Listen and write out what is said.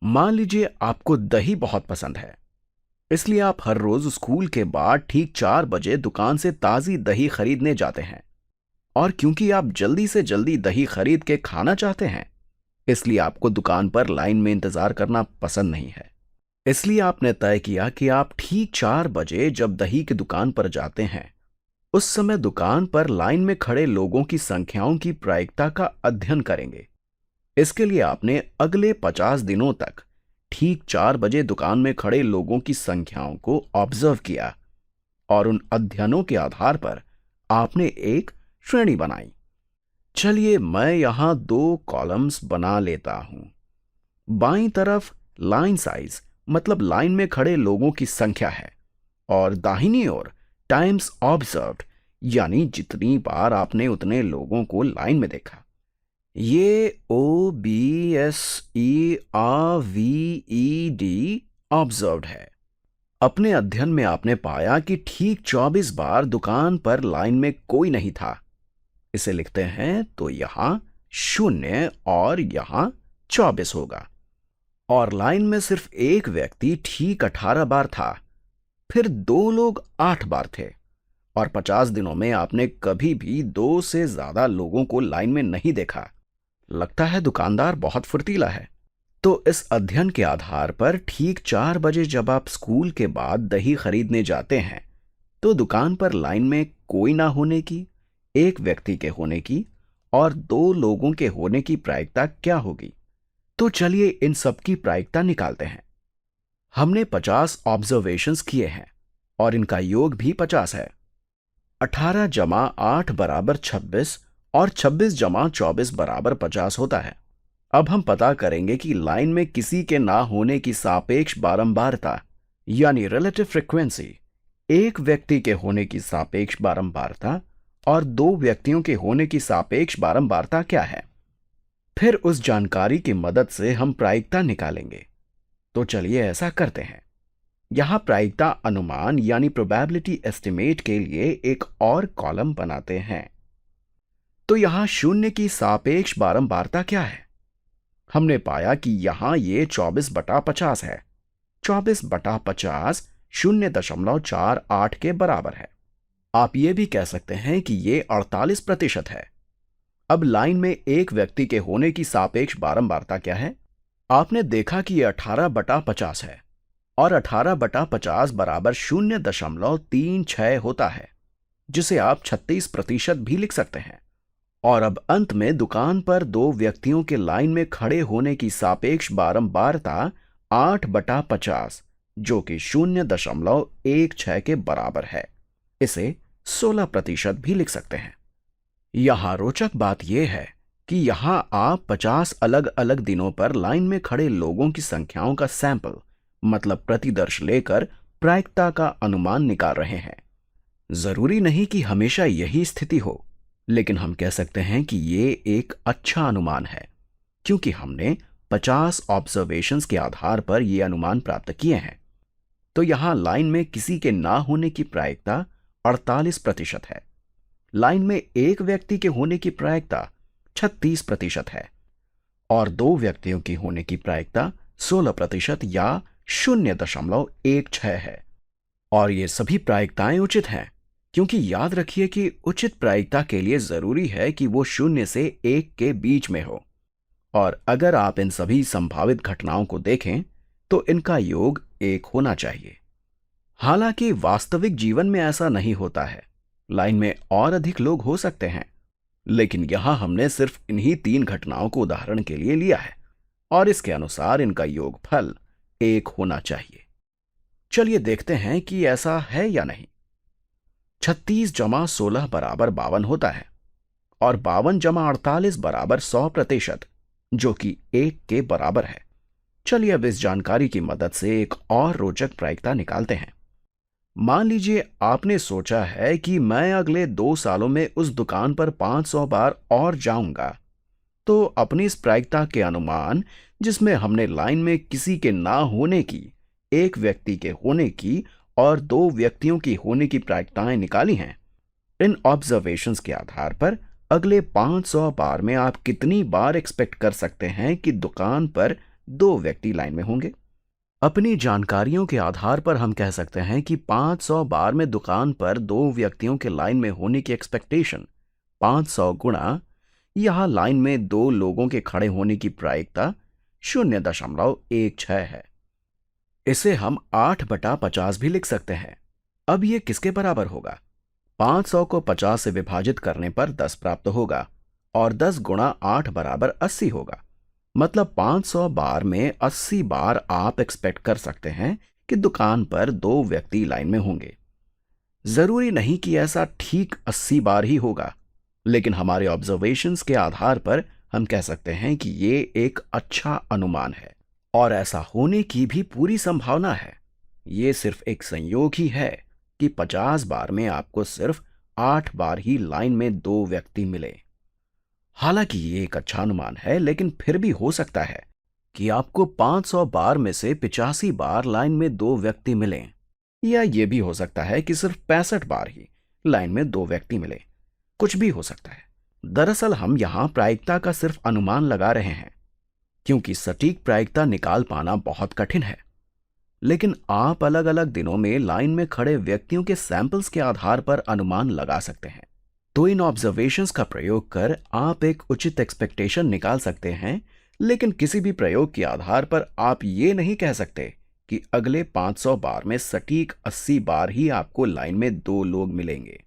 मान लीजिए आपको दही बहुत पसंद है, इसलिए आप हर रोज स्कूल के बाद ठीक 4 बजे दुकान से ताजी दही खरीदने जाते हैं। और क्योंकि आप जल्दी से जल्दी दही खरीद के खाना चाहते हैं, इसलिए आपको दुकान पर लाइन में इंतजार करना पसंद नहीं है। इसलिए आपने तय किया कि आप ठीक 4 बजे जब दही की दुकान पर जाते हैं, उस समय दुकान पर लाइन में खड़े लोगों की संख्याओं की प्रायिकता का अध्ययन करेंगे। इसके लिए आपने अगले 50 दिनों तक ठीक 4 बजे दुकान में खड़े लोगों की संख्याओं को ऑब्जर्व किया और उन अध्ययनों के आधार पर आपने एक श्रेणी बनाई। चलिए मैं यहां 2 कॉलम्स बना लेता हूं। बाईं तरफ लाइन साइज मतलब लाइन में खड़े लोगों की संख्या है, और दाहिनी ओर टाइम्स ऑब्जर्व्ड यानी जितनी बार आपने उतने लोगों को लाइन में देखा। ये OBSERVED ऑब्जर्व्ड है। अपने अध्ययन में आपने पाया कि ठीक 24 बार दुकान पर लाइन में कोई नहीं था। इसे लिखते हैं तो यहां 0 और यहां 24 होगा। और लाइन में सिर्फ एक व्यक्ति ठीक 18 बार था, फिर 2 लोग 8 बार थे, और 50 दिनों में आपने कभी भी 2 से ज्यादा लोगों को लाइन में नहीं देखा। लगता है दुकानदार बहुत फुर्तीला है। तो इस अध्ययन के आधार पर ठीक 4 बजे जब आप स्कूल के बाद दही खरीदने जाते हैं, तो दुकान पर लाइन में कोई ना होने की, एक व्यक्ति के होने की और 2 लोगों के होने की प्रायिकता क्या होगी? तो चलिए इन सब की प्रायिकता निकालते हैं। हमने 50 ऑब्जर्वेशंस किए हैं और इनका योग भी 50 है। 18 जमा 8 बराबर 26 और 26 जमा 24 बराबर 50 होता है। अब हम पता करेंगे कि लाइन में किसी के ना होने की सापेक्ष बारंबारता यानी रिलेटिव फ्रीक्वेंसी, एक व्यक्ति के होने की सापेक्ष बारंबारता और 2 व्यक्तियों के होने की सापेक्ष बारंबारता क्या है। फिर उस जानकारी की मदद से हम प्रायिकता निकालेंगे। तो चलिए ऐसा करते हैं। यहां प्रायिकता अनुमान यानी प्रोबेबिलिटी एस्टिमेट के लिए एक और कॉलम बनाते हैं। तो यहां 0 की सापेक्ष बारंबारता क्या है? हमने पाया कि यहां ये 24/50 है। 24/50 0.48 के बराबर है। आप ये भी कह सकते हैं कि ये 48% है। अब लाइन में एक व्यक्ति के होने की सापेक्ष बारंबारता क्या है? आपने देखा कि यह 18/50 है, और 18/50 बराबर 0.36 होता है, जिसे आप 36% भी लिख सकते हैं। और अब अंत में दुकान पर 2 व्यक्तियों के लाइन में खड़े होने की सापेक्ष बारंबारता 8/50 जो कि 0.16 के बराबर है, इसे 16% भी लिख सकते हैं। यहां रोचक बात यह है कि यहां आप 50 अलग अलग दिनों पर लाइन में खड़े लोगों की संख्याओं का सैंपल मतलब प्रतिदर्श लेकर प्रायिकता का अनुमान निकाल रहे हैं। जरूरी नहीं कि हमेशा यही स्थिति हो, लेकिन हम कह सकते हैं कि ये एक अच्छा अनुमान है, क्योंकि हमने 50 ऑब्जर्वेशंस के आधार पर यह अनुमान प्राप्त किए हैं। तो यहां लाइन में किसी के ना होने की प्रायिकता 48% है, लाइन में एक व्यक्ति के होने की प्रायिकता 36% है, और 2 व्यक्तियों की होने की प्रायिकता 16% या 0.16 है। और ये सभी प्रायिकताएं उचित हैं, क्योंकि याद रखिए कि उचित प्रायिकता के लिए जरूरी है कि वो 0 से 1 के बीच में हो। और अगर आप इन सभी संभावित घटनाओं को देखें तो इनका योग 1 होना चाहिए। हालांकि वास्तविक जीवन में ऐसा नहीं होता है, लाइन में और अधिक लोग हो सकते हैं, लेकिन यहां हमने सिर्फ इन्हीं 3 घटनाओं को उदाहरण के लिए लिया है, और इसके अनुसार इनका योगफल 1 होना चाहिए। चलिए देखते हैं कि ऐसा है या नहीं। 36 जमा 16 बराबर 52 होता है, और 52 जमा 48 बराबर 100%, जो कि 1 के बराबर है। चलिए अब इस जानकारी की मदद से एक और रोचक प्रायिकता निकालते हैं। मान लीजिए आपने सोचा है कि मैं अगले 2 सालों में उस दुकान पर 500 बार और जाऊंगा। तो अपनी इस प्रायिकता के अनुमान, जिसमें हमने लाइन में किसी के ना होने की, एक व्यक्ति के होने की और 2 व्यक्तियों की होने की प्रायिकताएं निकाली हैं, इन ऑब्जर्वेशंस के आधार पर अगले 500 बार में आप कितनी बार एक्सपेक्ट कर सकते हैं कि दुकान पर 2 व्यक्ति लाइन में होंगे। अपनी जानकारियों के आधार पर हम कह सकते हैं कि 500 बार में दुकान पर 2 व्यक्तियों के लाइन में होने की एक्सपेक्टेशन 500 गुणा यहां लाइन में 2 लोगों के खड़े होने की प्रायिकता 0.16 है। इसे हम 8/50 भी लिख सकते हैं। अब यह किसके बराबर होगा? 500 को 50 से विभाजित करने पर 10 प्राप्त होगा और 10 गुणा 8 बराबर 80 होगा। मतलब 500 बार में 80 बार आप एक्सपेक्ट कर सकते हैं कि दुकान पर 2 व्यक्ति लाइन में होंगे। जरूरी नहीं कि ऐसा ठीक 80 बार ही होगा, लेकिन हमारे ऑब्जर्वेशंस के आधार पर हम कह सकते हैं कि ये एक अच्छा अनुमान है और ऐसा होने की भी पूरी संभावना है। ये सिर्फ एक संयोग ही है कि 50 बार में आपको सिर्फ 8 बार ही लाइन में 2 व्यक्ति मिले। हालांकि ये एक अच्छा अनुमान है, लेकिन फिर भी हो सकता है कि आपको 500 बार में से 85 बार लाइन में 2 व्यक्ति मिलें, या ये भी हो सकता है कि सिर्फ 65 बार ही लाइन में 2 व्यक्ति मिले। कुछ भी हो सकता है। दरअसल हम यहां प्रायिकता का सिर्फ अनुमान लगा रहे हैं, क्योंकि सटीक प्रायिकता निकाल पाना बहुत कठिन है। लेकिन आप अलग अलग दिनों में लाइन में खड़े व्यक्तियों के सैंपल्स के आधार पर अनुमान लगा सकते हैं। तो इन ऑब्जर्वेशंस का प्रयोग कर आप एक उचित एक्सपेक्टेशन निकाल सकते हैं, लेकिन किसी भी प्रयोग के आधार पर आप ये नहीं कह सकते कि अगले 500 बार में सटीक 80 बार ही आपको लाइन में 2 लोग मिलेंगे।